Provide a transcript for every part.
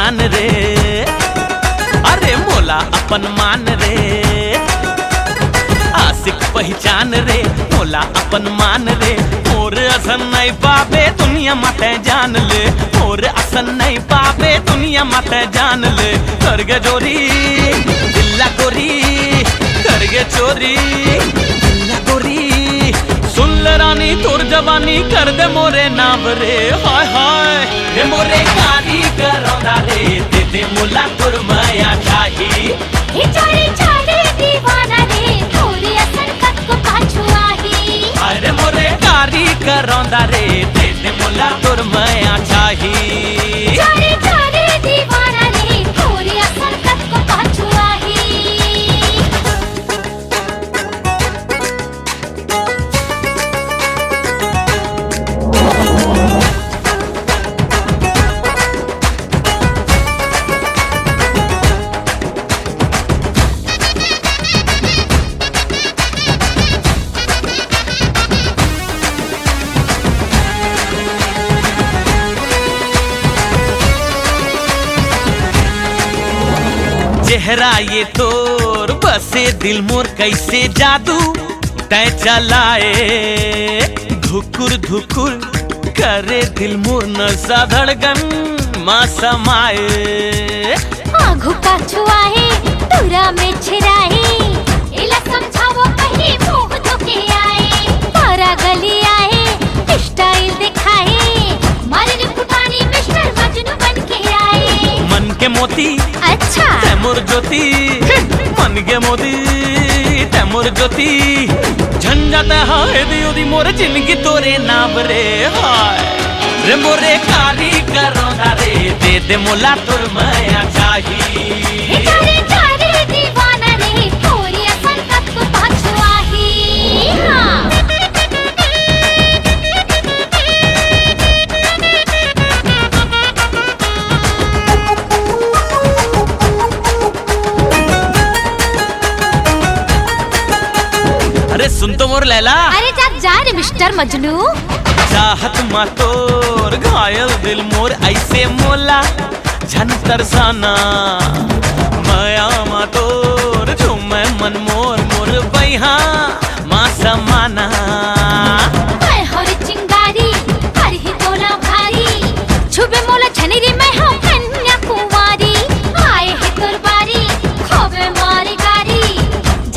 पहचान रे, अरे मोला अपन मान रे। आशिक पहचान रे, मोला अपन मान रे। मोर असन नहीं पावे दुनिया माते जान ले, मोर असन नहीं पावे दुनिया माते जान ले। करगे चोरी दिल्ला गोरी, करगे चोरी दिल्ला गोरी। सुन ले रानी तोर जवानी कर दे मोरे नाम रे। हाय हाय रे मोरे कारी करौंदा रे, दे दे मोला तोर माया चाही। हे चारे चारे दीवाना रे, थोड़ी असन कत को पाछू आही। अरे मोरे कारी करौंदा रे, दे दे मोला तोर माया चाही। चारे चारे दीवाना रे, थोड़ी असन कत को पाछू आही। चेहरा ये तोर बसे दिल मोर कैसे जादू तय चलाए। धुकुर धुकुर करे दिल मोर नसा धड़कन माँ समाए। आँखों पाछू आए तुरा में छिराए, इला समझावो कहीं मुँह धोके आए। तारा गली आए स्टाइल दिखाए, मारे पुठानी मिस्टर मजनू बन के आए। मन के मोती अच्छा तैमुर ज्योति, मन के मोती तैमुर ज्योति। झंझट हाय दियो दी मोर जिंदगी तोरे नाम रे। हाय रे मोरे कारी करौंदा रे, दे दे मोला तोर माया चाही। हे चारे चारे दीवाना रे, थोड़ी असन कत को पाछू आही। हाँ अरे सुन तो मोर लैला, अरे जा जा रे मिस्टर मजनू। चाहत मा तोर घायल दिल मोर ऐसे मोला झन तरसाना। माया मा तोर झूमे मन मोर मोर बैहा माँ समाना। मैं हरी चिंगारी हर ही तोला भारी, छुबे मोला छनेरी मैं हूँ कन्या कुंवारी। आए है तोर बारी खोबे मारी गारी,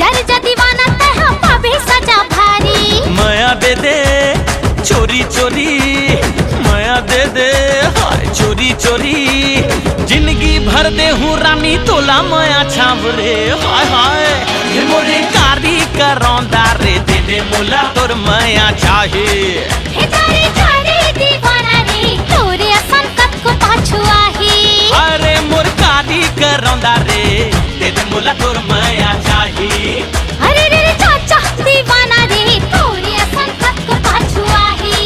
जर जा दीवाना तह पाबे सजा भारी। माया दे दे चोरी चोरी, माया दे दे हाय चोरी चोरी। जिंदगी भर दे हूँ रानी तोला माया छाव रे। हाय हाय ये मोरे कारी करौंदा रे, दे दे मोला तोर माया चाहे। हे चारे चारे दीवाना रे, तोरे असन कत को पाछू आही। अरे मोर कारी करौंदा रे, दे दे मोला तोर माया चाहे। अरे रे रे चाचा दीवाना रे, तोरे असन कत को पाछू आही।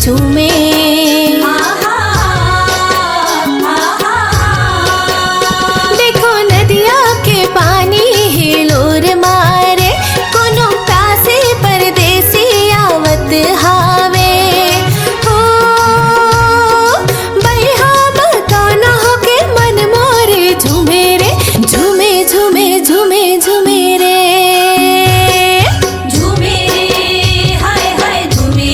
झूमे देखो नदिया के पानी हिलोर मारे कोनो प्यासे परदेसी आवत हावे हो बहिहा बताना हो के मन मोरे झूमे रे झूमे झूमे झूमे झूमे रे झूमे रे हाय हाय झूमे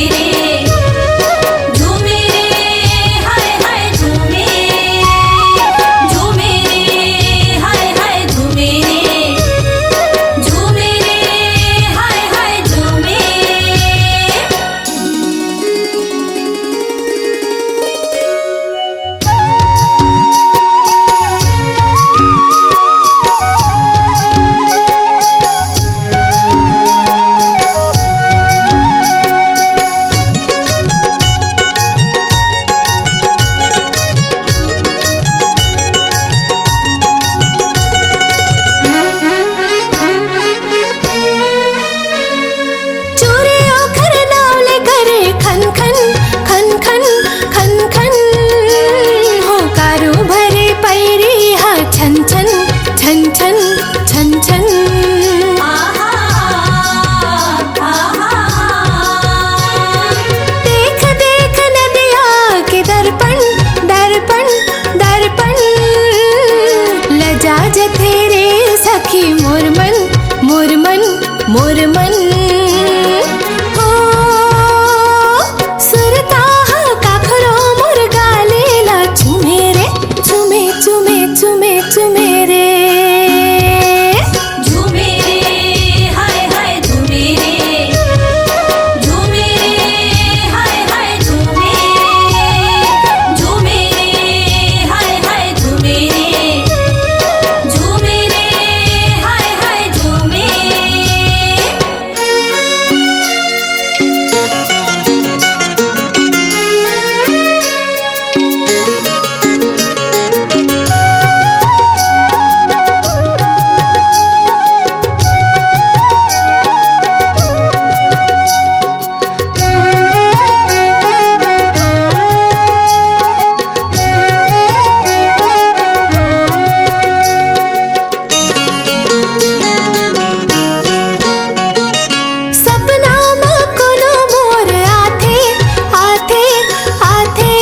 झूमे रे झूमे रे हाय हाय झूमे रे झूमे रे हाय हाय झूमे झूमे रे हाय हाय झूमे झूमे रे हाय हाय झूमे। सपना में कोनो मोर आथे आथे आथे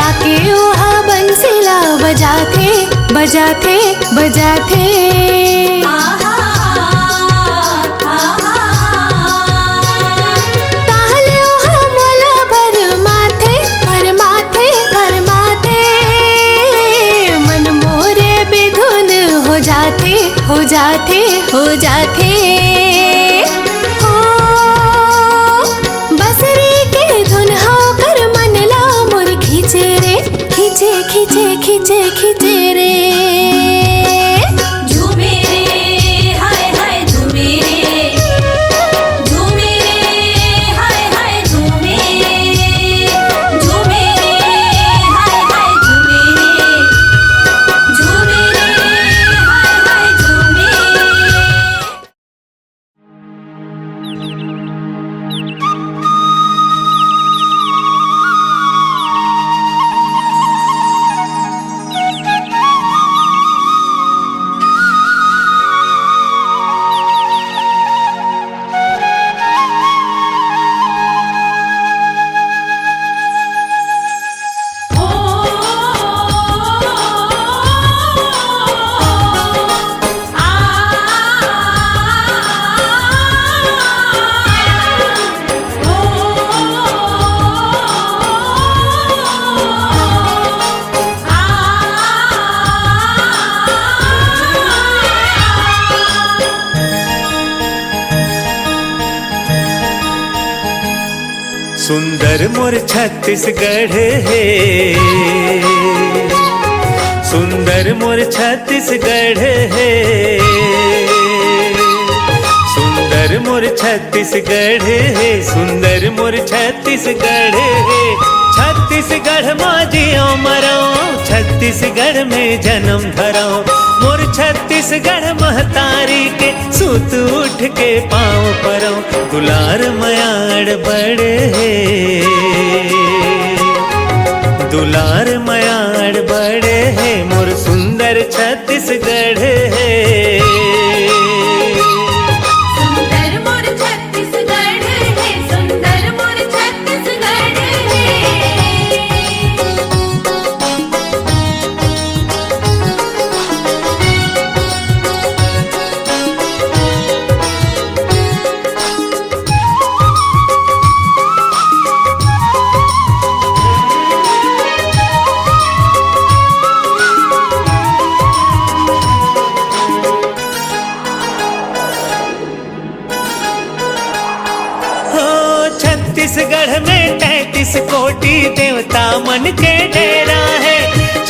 आके ओहा बंसिला बजाथे बजाथे बजाथे ताहले ओहा मोला भरमाथे भरमाथे भरमाथे मन मोरे बेधुन हो जाथे हो जाथे हो जाथे हो बसरी के धुन होकर मन ला मोर खींचे रे खींचे खींचे खींचे खींचे रे झूमे रे हाय हाय झूमे रे झूमे रे हाय हाय झूमे झूमे रे हाय हाय झूमे झूमे रे हाय हाय झूमे। सुंदर मोर छत्तीसगढ़ है सुंदर मोर छत्तीसगढ़ है सुंदर मोर छत्तीसगढ़ है सुंदर मोर छत्तीसगढ़ है छत्तीसगढ़ में जियो मरो छत्तीसगढ़ में जन्म धरो मोर छत्तीसगढ़ महतारी के सूत उठ के पाँव परो दुलार मयाड़ बड़े है दुलार मयाड़ बड़े है मोर सुंदर छत्तीसगढ़ है सुंदर मोर छत्तीसगढ़ है सुंदर मोर छत्तीसगढ़ है। छत्तीसगढ़ में 33 कोटि देवता मन के डेरा है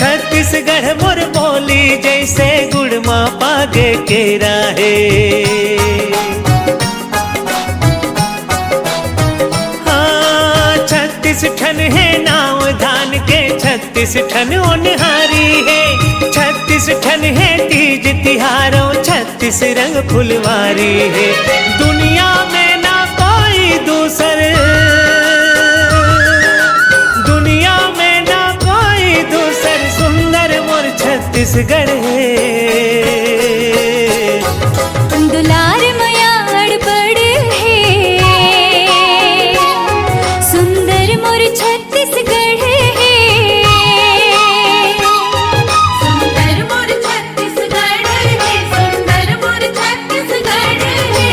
छत्तीसगढ़ मोर बोली जैसे गुड़ माँ पागे केरा है हाँ 36 ठन है नाव धान के 36 ठन ओनहारी है 36 ठन है तीज तिहारों 36 रंग फुलवारी है दुनिया में ना कोई दूसर दुनिया में ना कोई दूसर सुंदर मोर छत्तीसगढ़ है दुलार मयाड़ बड़ है सुंदर मोर छत्तीसगढ़ है सुंदर मोर छत्तीसगढ़ है सुंदर मोर छत्तीसगढ़ है।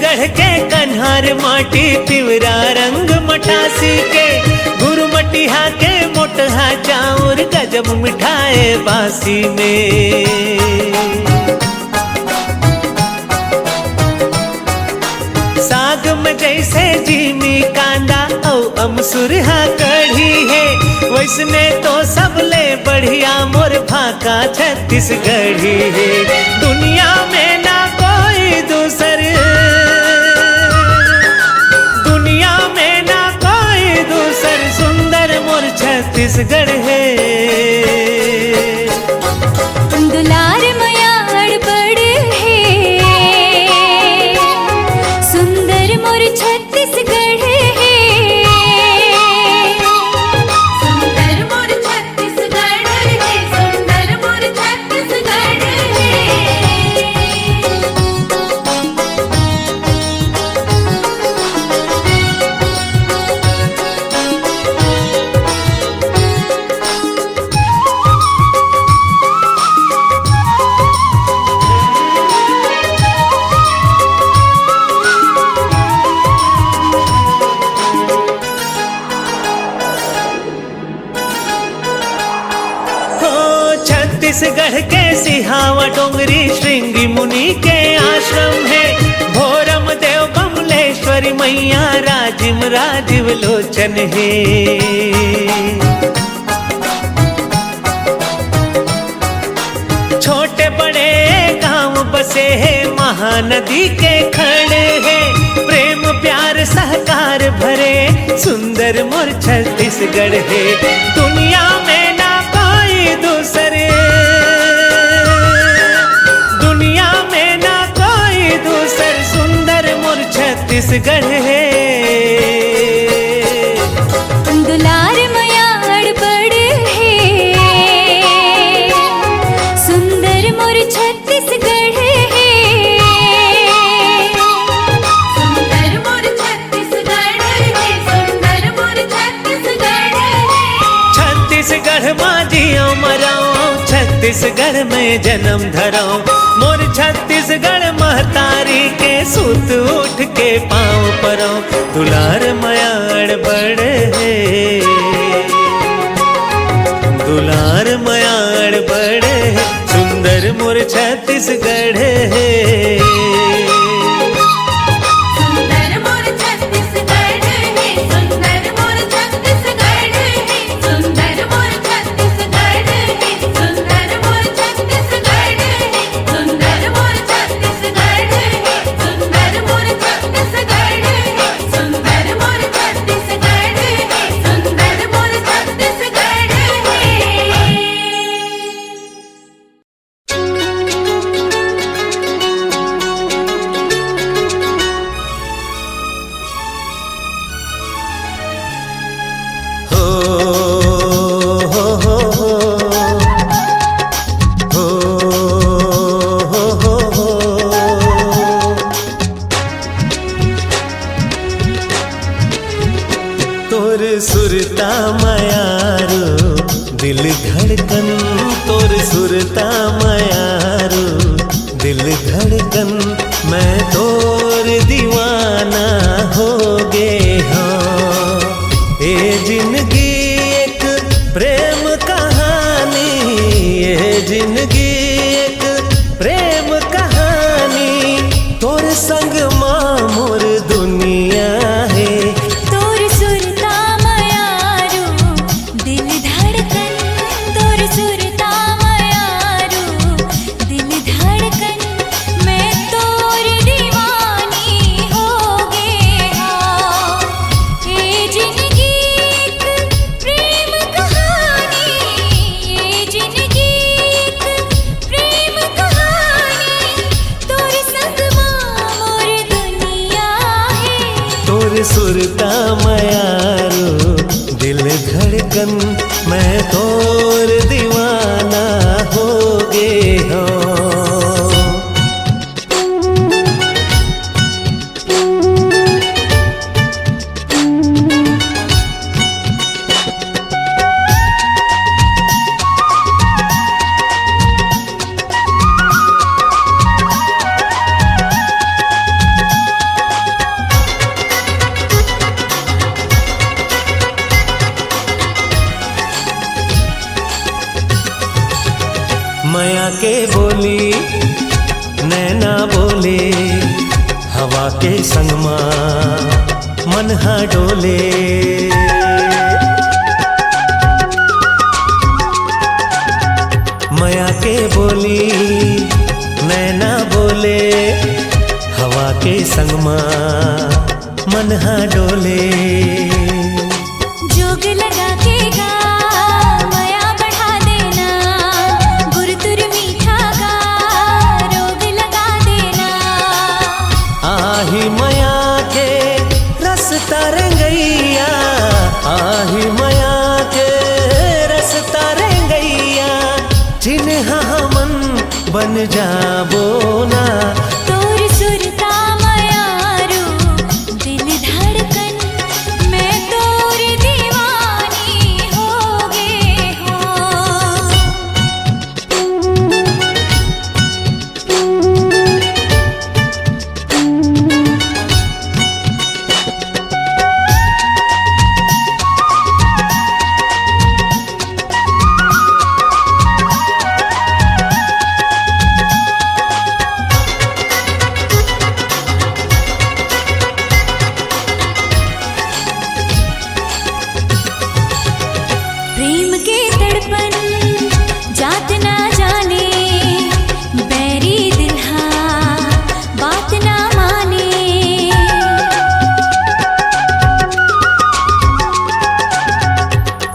छत्तीसगढ़ के कन्हार माटी पिवरा रंग मटासी के गुरमटिहा के मोटहा चाउर गजब मिठाए बासी में। साग में जैसे जीमी कांदा औ अमसुरहा कढ़ी है, वैसने तो सबले बढ़िया मोर भाका छत्तीसगढ़ी है। दुनिया में ना कोई दूसर, दुनिया में ना कोई दूसर सुंदर मोर छत्तीसगढ़ है। दुलार मयाड़ बड़ है, सुंदर मोर छत्तीसगढ़ है। सुंदर मोर छत्तीसगढ़ है, सुंदर मोर छत्तीसगढ़ है। छत्तीसगढ़ के सिहावा डोंगरी श्रृंगी मुनि के आश्रम है। भोरम देव कमलेश्वरी मैया राजिम राजीव लोचन है। छोटे बड़े गांव बसे है, महानदी के खड़े है। प्रेम प्यार सहकार भरे सुंदर मोर छत्तीसगढ़ है। दुनिया में ना कोई दूसरे, दुनिया में ना कोई दूसर सुंदर मोर छत्तीसगढ़ है। दुलार मयाड़ बड़ है, सुंदर मोर छत्तीसगढ़ है। सुंदर मोर छत्तीसगढ़ है, सुंदर मोर छत्तीसगढ़ है। छत्तीसगढ़ माँ जियो मराओ, छत्तीसगढ़ में जन्म धराओ। मोर छत्तीसगढ़ महतारी के सूत उठ के पाँव परो। दुलार मयाड़ बड़ है, दुलार मयाड़ बड़ है, सुंदर मोर छत्तीसगढ़ है। सुंदर मोर छत्तीसगढ़ है, सुंदर मोर छत्तीसगढ़ है। सुंदर मोर छत्तीसगढ़ है, सुंदर मोर छत्तीसगढ़ है। सुंदर मोर छत्तीसगढ़ है, सुंदर मोर छत्तीसगढ़ है। सुंदर मोर छत्तीसगढ़ है, सुंदर मोर छत्तीसगढ़ है। तोर सुरता मयारो दिल धड़कन, तोर सुरता मयारो दिल धड़कन। मैं तोर दीवाना हो गे हाँ। ये जिंदगी एक प्रेम कहानी, ये जिंदगी एक प्रेम कहानी। तोर संग माँ मोर दुनिया है। तोर सुरता मयारो दिल धड़कन, तोर सुरता मयारो दिल धड़कन। मैं तोर दीवानी हो गे हाँ। ये जिंदगी एक प्रेम कहानी, ये जिंदगी एक माया के बोली नैना बोले, हवा के संग मन हा डोले। माया के बोली नैना बोले, हवा के संग मन हा डोले। जोग लगा के गा माया बढ़ा देना, गुरुतुर मीठा गा रोग लगा देना। आही माया के रसता रंगैया, आही माया के रसता रंगैया, जिन्ह मन बन जाबो ना। तोर सुरता मयारू दिल धड़कन, मैं तोर दीवानी हो गे हो। प्रेम के तड़पन जात ना जाने, बैरी दिल्हा बात ना माने।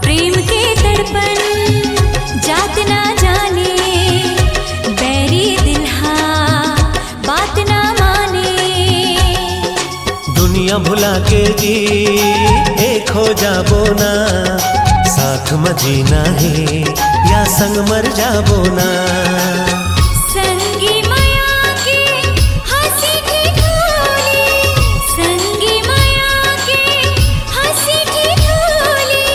प्रेम के तड़पन जात ना जाने, बैरी दिल्हा बात ना माने। दुनिया भुला के जी एक हो जाबो ना, साथ में जीना है या संग मर जाबो ना। संगी माया के हंसी ठिठोली, संगी माया के हंसी ठिठोली,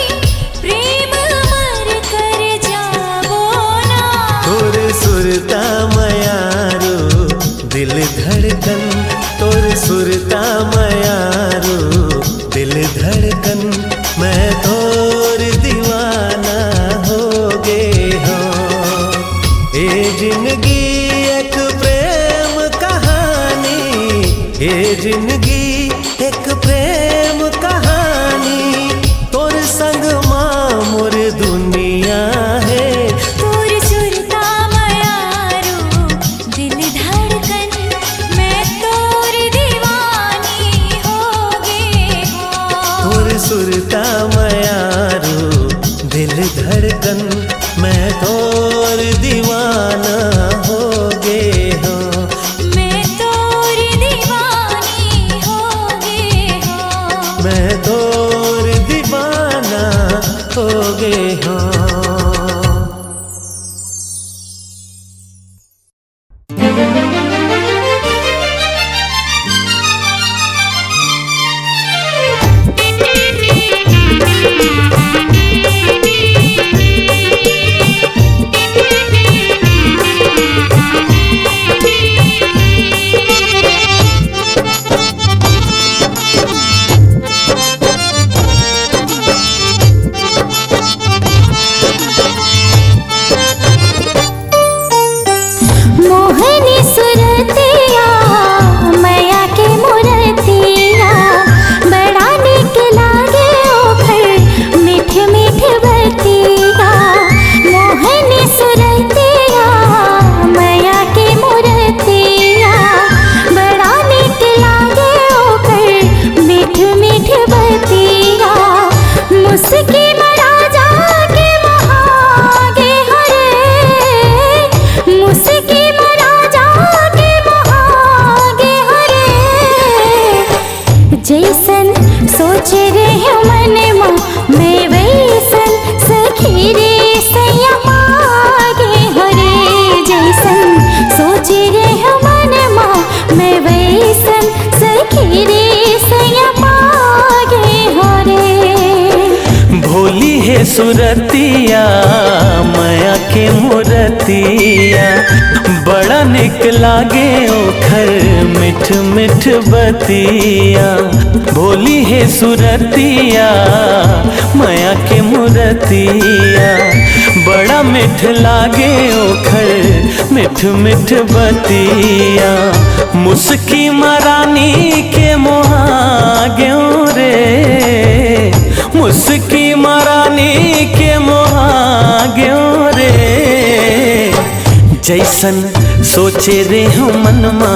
प्रेम मर कर जाबो ना। तोर सुरता मयारो दिल धड़कन, तोर सुरता मयारो दिल धड़कन, मैं तोर दीवाना हो गे हो। ए जिंदगी एक प्रेम कहानी, ए जिंदगी एक प्रेम कहानी, तोर संग मोर दुनिया है। तोर सुरता मयारू दिल धड़कन, मैं तोर दीवानी हो गे हो। तोर सुरता मयारो दिल धड़कन, मैं तोर दीवाना हो गे हो। मैं तोर दीवानी हो गे हो। सुरतिया माया के मूरतिया बड़ा निक लागे ओखर मिठ मिठ बतिया। भोली है सुरतिया माया के मूरतिया बड़ा मिठ लागे ओखर मिठ मिठ बतिया। मुस्की मरानी के मोहाग्यों रे, मुस्की मरानी के मोहाग्यों रे। जैसन सोचे रे हूँ मनमा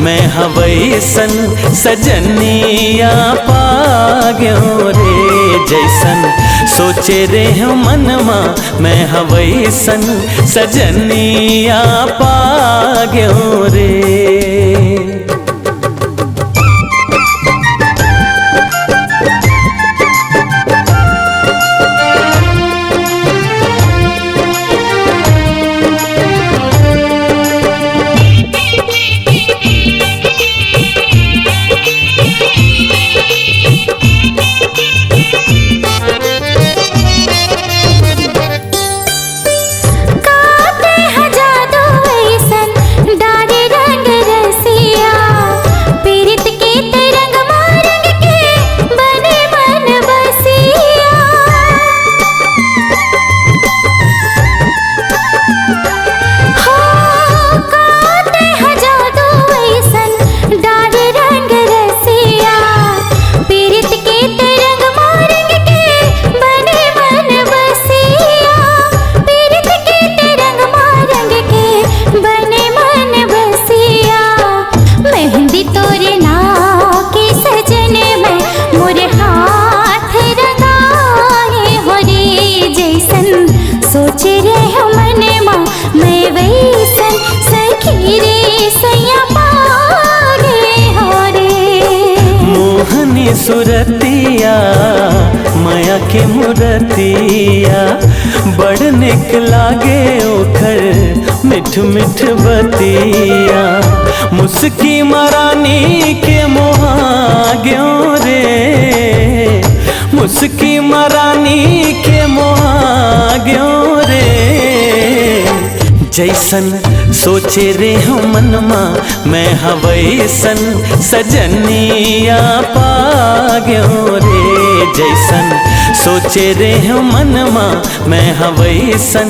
मैं हवैसन सजनिया पाग्यों रे। जैसन सोचे रे हूँ मनमा मैं हवैसन सजनिया पाग्यों रे। सोचे रे मनमा मैं वैसन सखी रे सैया पागे हो रे। मोहनी सुरतिया माया के मूरतिया बड़ निक लागे ओखर मिठ मिठ बतिया। मुस्की मरानी के मोहाग्यों रे, मुस्की मरानी के मोहाग्यों रे। जैसन सोचे रे हूँ मनमा मैं हवैसन सजनिया पाग्यों रे। जैसन सोचे रे हूँ मनमा मैं हवैसन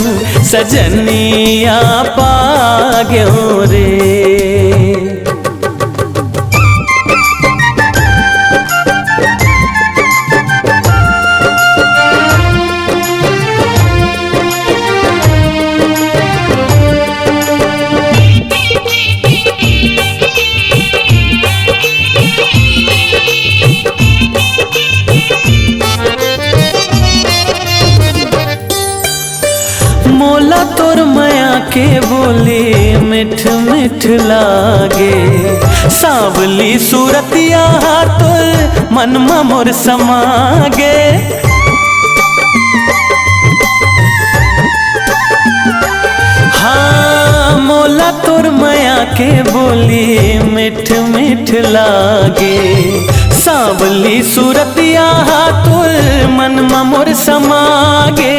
सजनिया पाग्यों रे। मोला तोर माया के बोली मिठ मिठ लागे। सांवली सूरतिया तोर मनमा मोर समागे। हाँ मोला तोर माया के बोली मिठ मिठ लागे। सांवली सूरतिया तोर मनमा मोर समागे।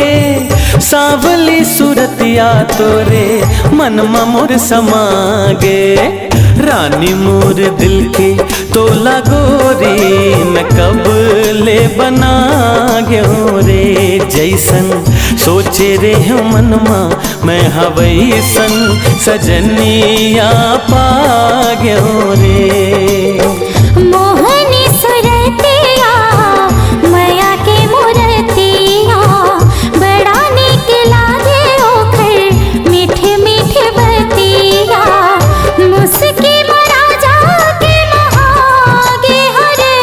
सांवली सूरतिया तोरे मनमा मोर समागे। रानी मोर दिल के तोला गोरी न कब ले बना ग्यो रे। जैसन सोचे रे हूँ मनमा मैं हवैसन सजनिया पाग्यों रे। मोहनी सुरतिया माया के मूरतिया बड़ा निक लागे ओखर मीठ मीठ बतिया। मुस्की महाराजा के मोहागे हरे,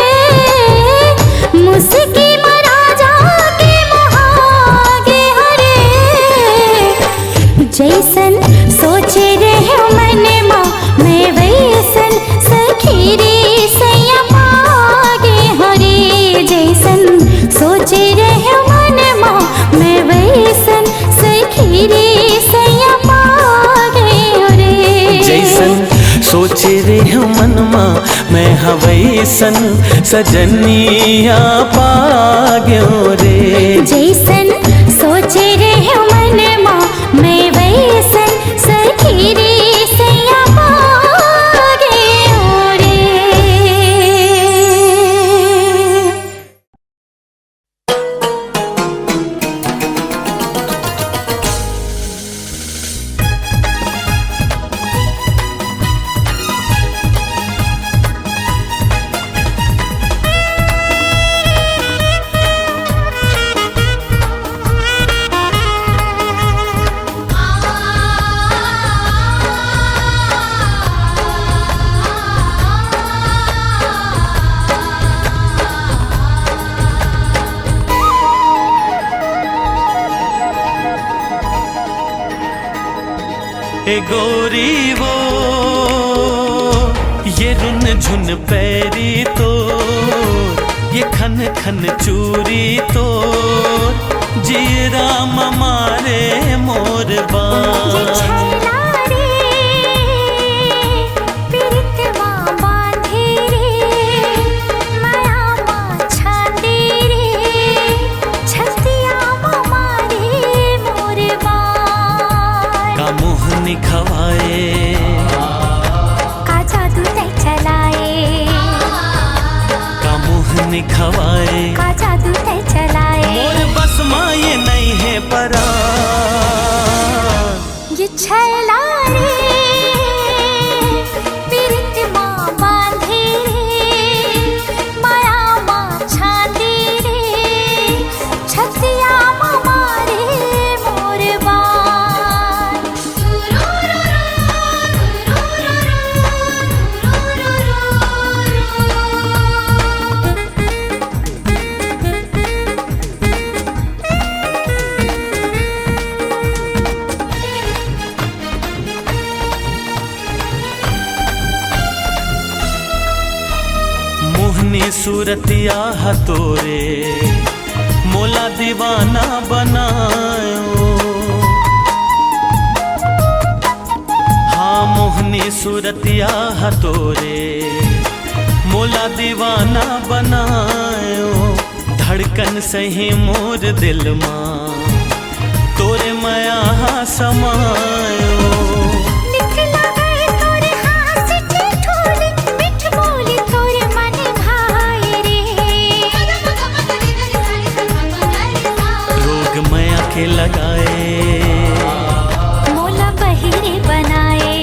मुस्की महाराजा के मोहागे हरे। जैसन सोचे रे मनमा मैं वैसन सखी रे सैया पागे हो रे। जैसन सोचे रे मनमा मैं वैसन सखी रे सैया पागे हो रे। जैसन सोचे रे मनमा मैं हवैसन सजनिया पाग्यों रे। जैसन सोचे रे मन माँ मैं वैसन सखी रे सैया पागे ओरे। ए गोरी वो ये रुन झुन पैरी तो ये खन खन चूरी तो जीरा मारे मोर खवाए का जादू तय चलाए, का मोहनी खवाए का जादू तय चलाए। मोर बस माँ ये नहीं है परा ये छैला रे पीरित माँ बांधे रे माया माँ छांदे रे छतिया माँ मारे मोर मोहनी सूरतिया हतोरे मोला दीवाना बनायो। हाँ मोहनी सूरतिया हतोरे मोला दीवाना बनायो। धड़कन सही मोर दिल माँ तोरे माया समायो। के लगाए मोला बहिरे बनाए,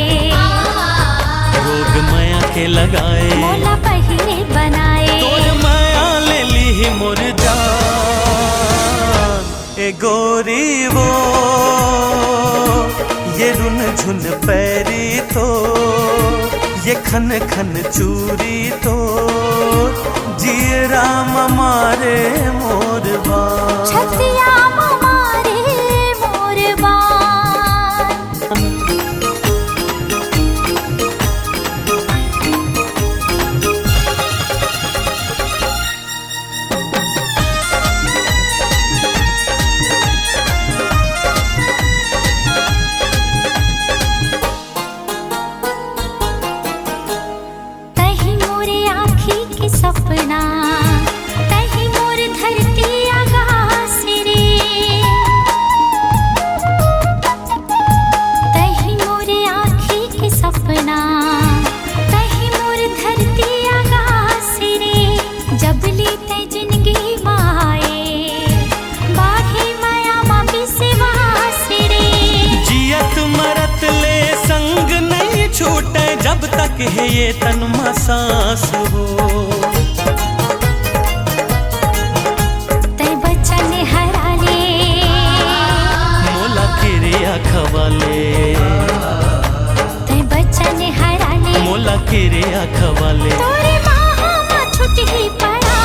रोग माया के लगाए मोला बहिरे बनाए। तोर माया ले ली मोर जान ए गोरी वो ये रुन झुन पैरी तो ये खन खन चूरी तो जीरा मारे मोर छतिया सपना तही मोर धरती आगास रे, तही मोर आँखी के सपना तही मोर धरती आगास रे। जब लीते जिंदगी माए बाढ़ी माया माँ विश्वास रे। जियत मरत ले संग नहीं छूटे जब तक है ये तन में सांस हो। खवाले ते बच्चन हराले मोला केरे खवाले तोरे माँ छुट ही पड़ा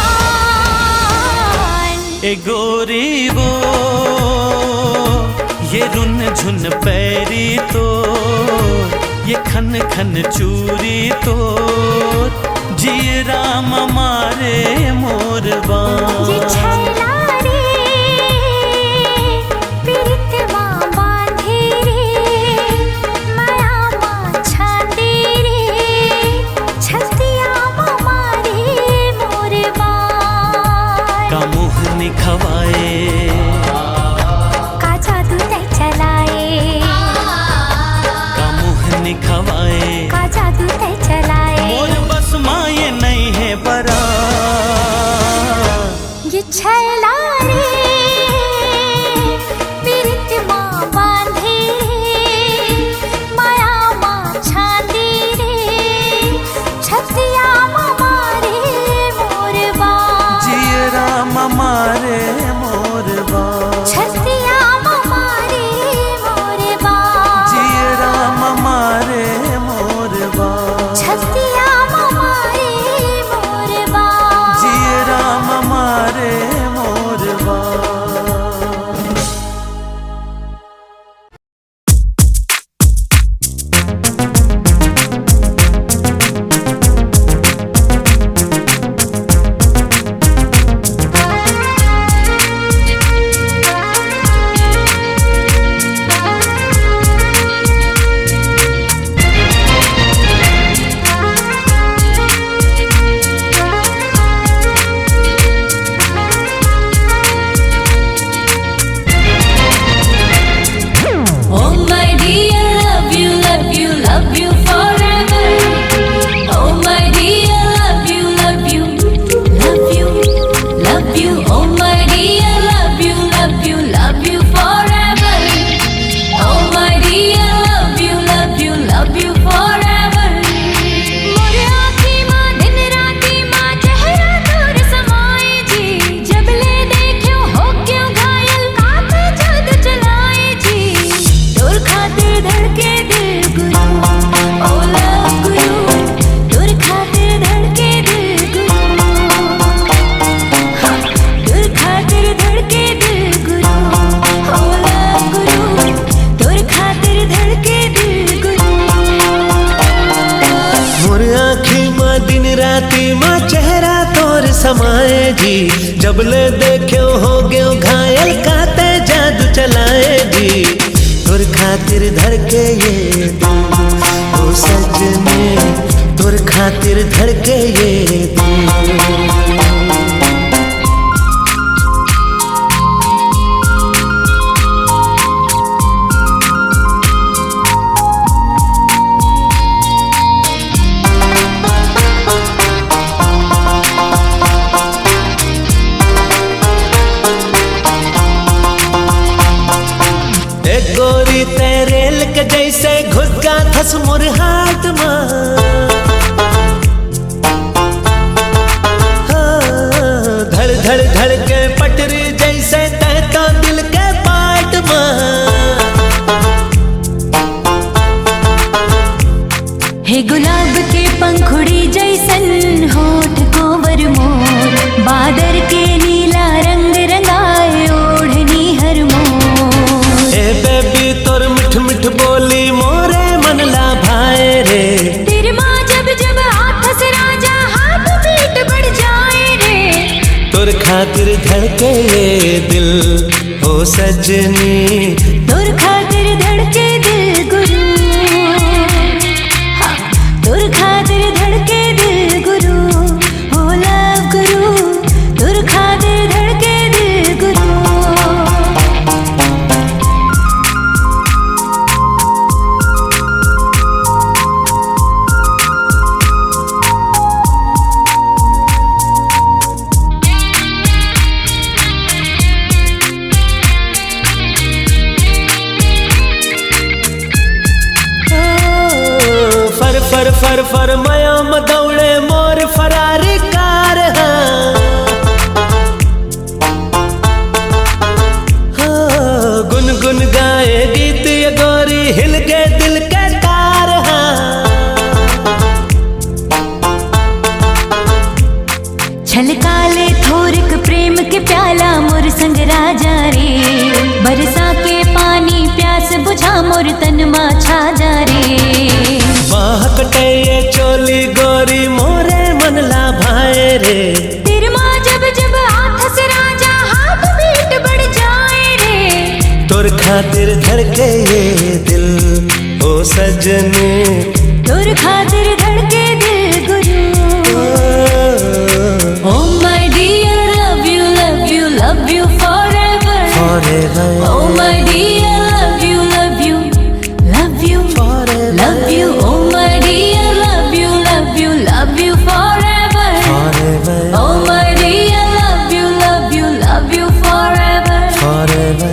ए गोरी वो ये रुन झुन पैरी तो ये खन खन चूरी तो जीरा मारे मोर बान। खवाए आएगी, जब ले देखो हो गयो घायल काते जादू चलाएगी। तुर खातिर धड़के ये दिल ओ सजनी, तुर खातिर धड़के ये दिल। गोरी तेरेल के जैसे घुस का धस मोर हाथ में, धड़ धड़ धड़ के पटरी जैसे तहता दिल के पाट में। हे गुलाब के पंखुड़ी जैसन होठ कोवर मोर, बादर के नीला रंग रंगाए ओढ़नी हर मोर। बेबी तोर मिठ मिठ बोली मोरे मन ला भाए रे, तेरे माँ जब जब आथस राजा हाथ पीट बढ़ जाए रे। तोर खातिर धड़के ये दिल ओ सजनी, तोर खातिर धड़के दिल गुरु, हाँ, तोर खातिर धड़के दिल गुरु, ओ लव गुरु, तोर खातिर धड़के दिल गुरु। फर फर फर मयाम दौड़े मोर फरारी कार, हाँ, गुन गुन गाए गीत ये गोरी हिल के दिल के तार। छलका ले थोरक प्रेम के प्याला मोर संग राजा रे, बरसा के पानी प्यास बुझा मोर तन मा छा जा रे। बाह कटे ये चोली गोरी मोरे मन ला भाए रे, तेरे माँ जब जब आथस राजा हाथ पीट बढ़ जाए रे। तोर खातिर धड़के ये दिल ओ सजनी, तोर खातिर धड़के दिल गुरु। Oh my dear, love you forever, forever। Oh my dear, love you forever, love you। Oh my dear, love you forever, forever, oh my dear, love you forever, forever।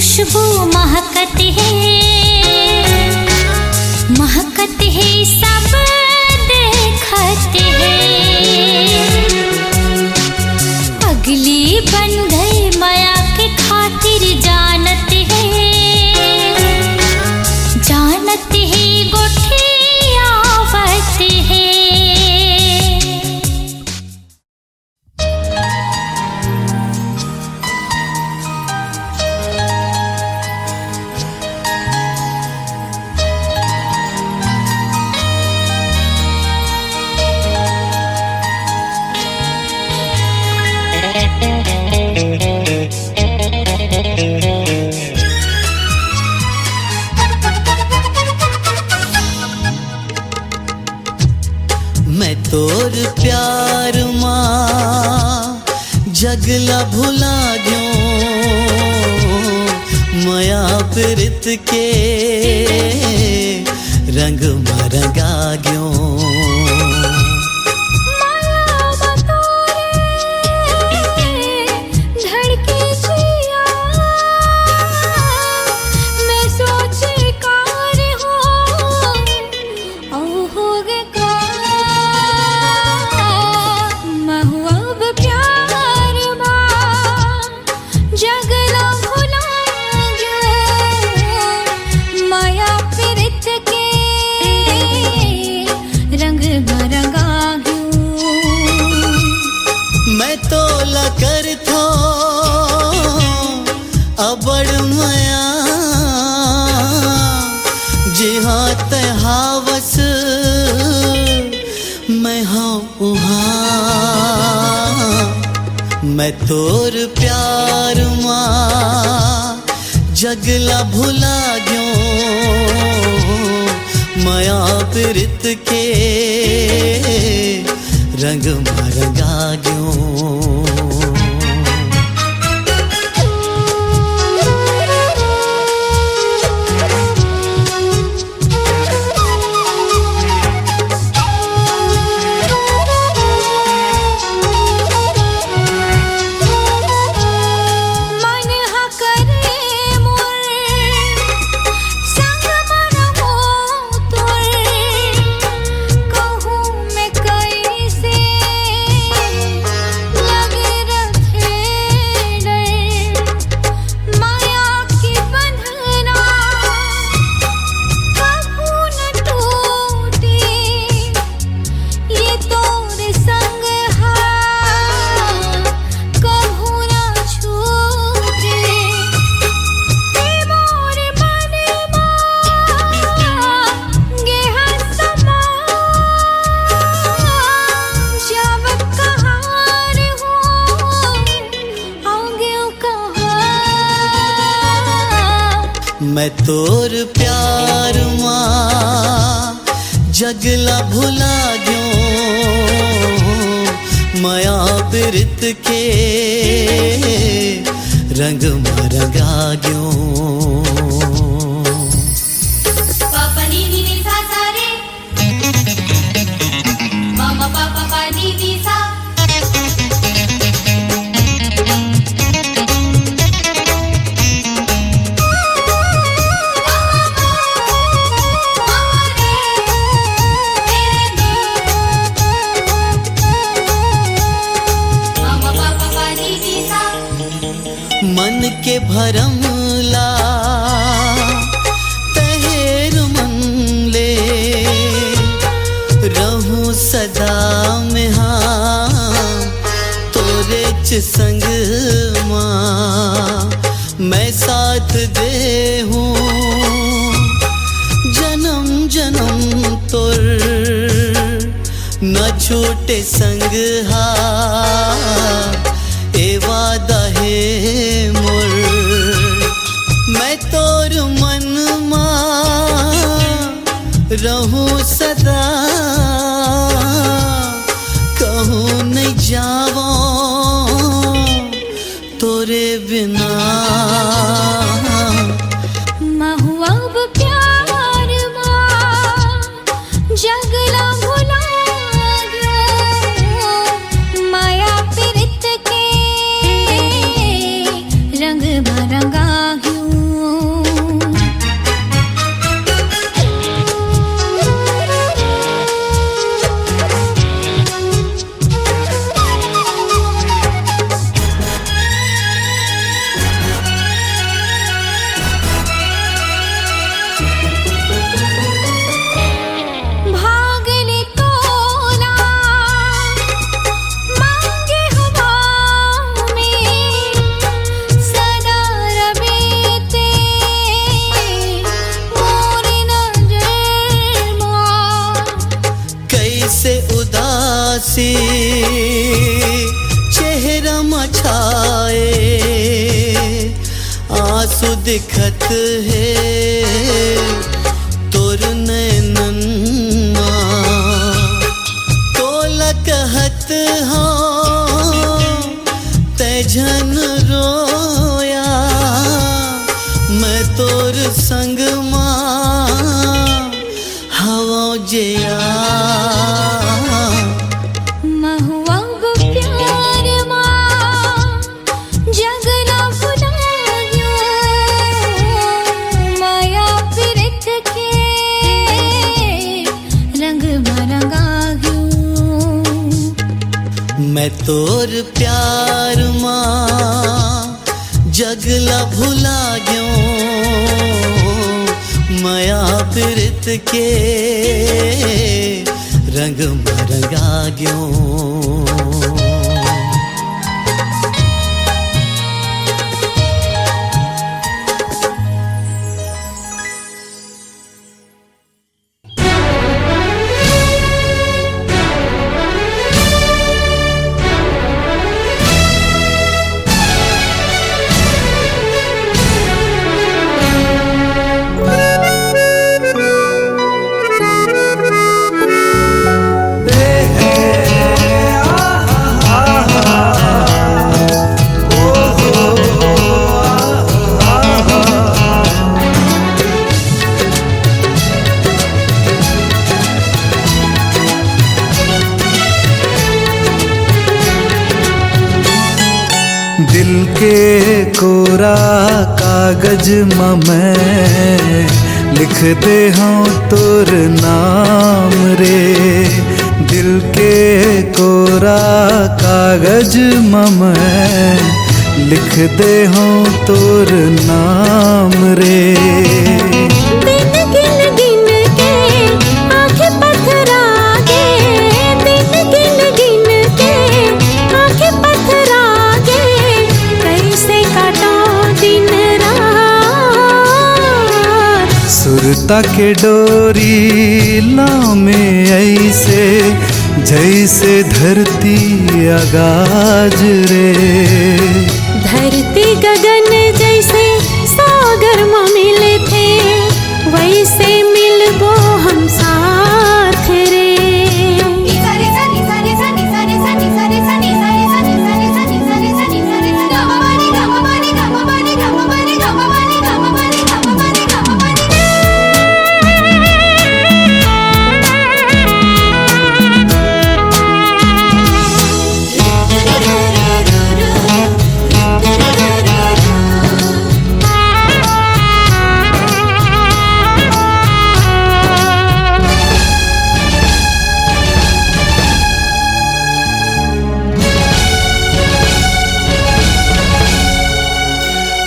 खुशबू महकत है सब देखत है। पगली बन गई माया के खातिर जानत है गोठिया आवत है। मैं तोर प्यार माँ जगला भुला गयो माया प्रीत के रंग मरंगा गयो। मैं तोला कर थो अबड़ मया जिहाँ तहावस मैं हाँ उहाँ। मैं तोर प्यार माँ जगला भुला गयो माया प्रीत के रंग मरंगा गयो। मैं तोर प्यार माँ जगला भुला गयो माया प्रीत के रंग मरंगा गयो। पापा नी नी नी सा सा रे मामा पापा पा नी नी सा। मन के भरमला तहेर मन ले रहूं सदा में हाँ तोरे च संग माँ मैं साथ दे हूँ जन्म जन्म तोर न छूटे संग हा ए वादा है मोर। मैं तोर मन माँ रहूं सदा कहूँ नहीं जावो तोरे बिना। महुआब प्यार माँ जगला भुला गयो माया प्रीत के रंग मरंगा गयो। हंसी चेहरा मछाए आंसू दिखत है तोर नैनन तोला कहत हाँ तेजन रोया मैं तोर संग हवा जया महुआ गो प्यार माँ जगना भुलायो माया प्रीत के रंग मरंगायो मैं तोर प्यार माँ जगला भुला गयो माया प्रीत के रंग मरंगा गयो दिल के कोरा कागज मैं लिख दे हूँ तोर नाम रे दिल के कोरा कागज मैं लिख दे हूँ तोर नाम रे सुरता के डोरी लामे ऐसे जैसे धरती आगाज रे धरती गगन जैसे सागर में मिले थे वैसे मिलबो हम साथ रे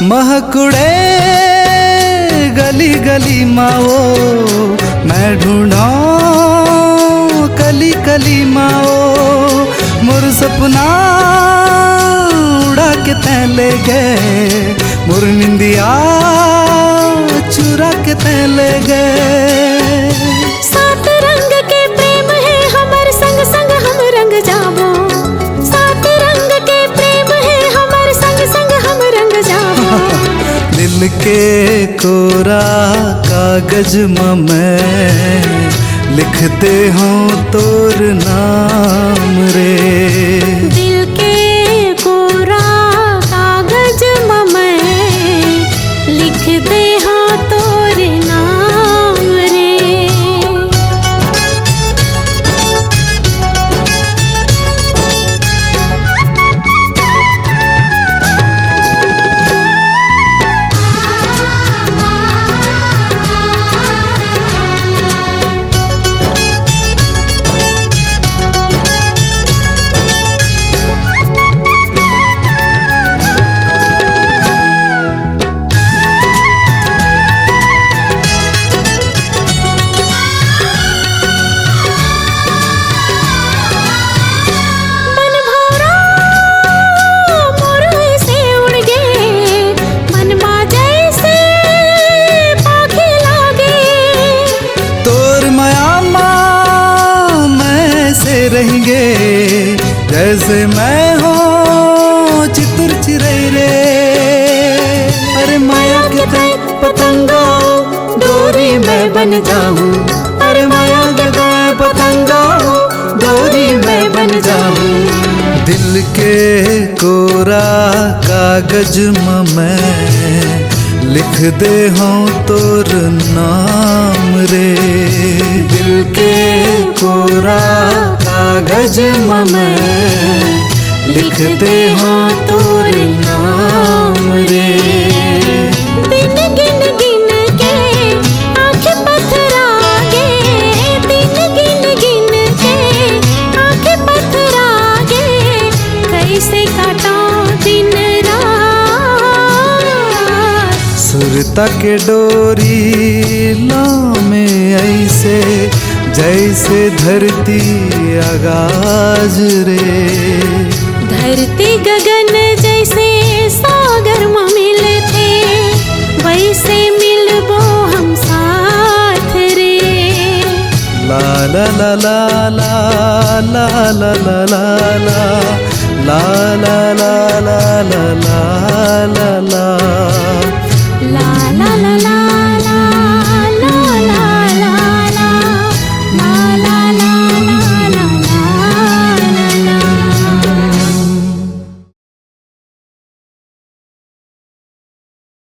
महकुड़े गली गली माओ मैं ढूंढा कली कली माओ मोर सपना उड़ा के तै ले गए मोर निंदिया चुरा के तै ले गए सात रंग के प्रेम है हमर संग संग हम रंग जाबो सात रंग के प्रेम है हमर संग संग हम रंग जाबो दिल के कोरा कागज मैं लिखते हूँ तोर नाम रे दिल के कोरा कागज मैं लिखते हाँ तोर नाम रे जैसे मैं हो चित्र चिरई रे। अरे माया के तय पतंगा डोरी मैं बन जाऊं, अरे माया के तय पतंगा डोरी मैं बन जाऊं। दिल के कोरा कागज में मैं लिख दे हूँ तोर नाम रे। दिल के कोरा कागज में मैं लिख दे हूँ तोर नाम रे। दिन गिन गिन के आंखें पथरागे, दिन गिन गिन के आंखें पथरागे, कैसे काटा दिन रात। सुरता के डोरी लामे ऐसे जैसे धरती आगाज रे। धरती गगन जैसे सागर में मिलते, वैसे मिलबो हम साथ रे। ला ला ला ला ला ला ला ला ला ला ला ला ला ला ला ला।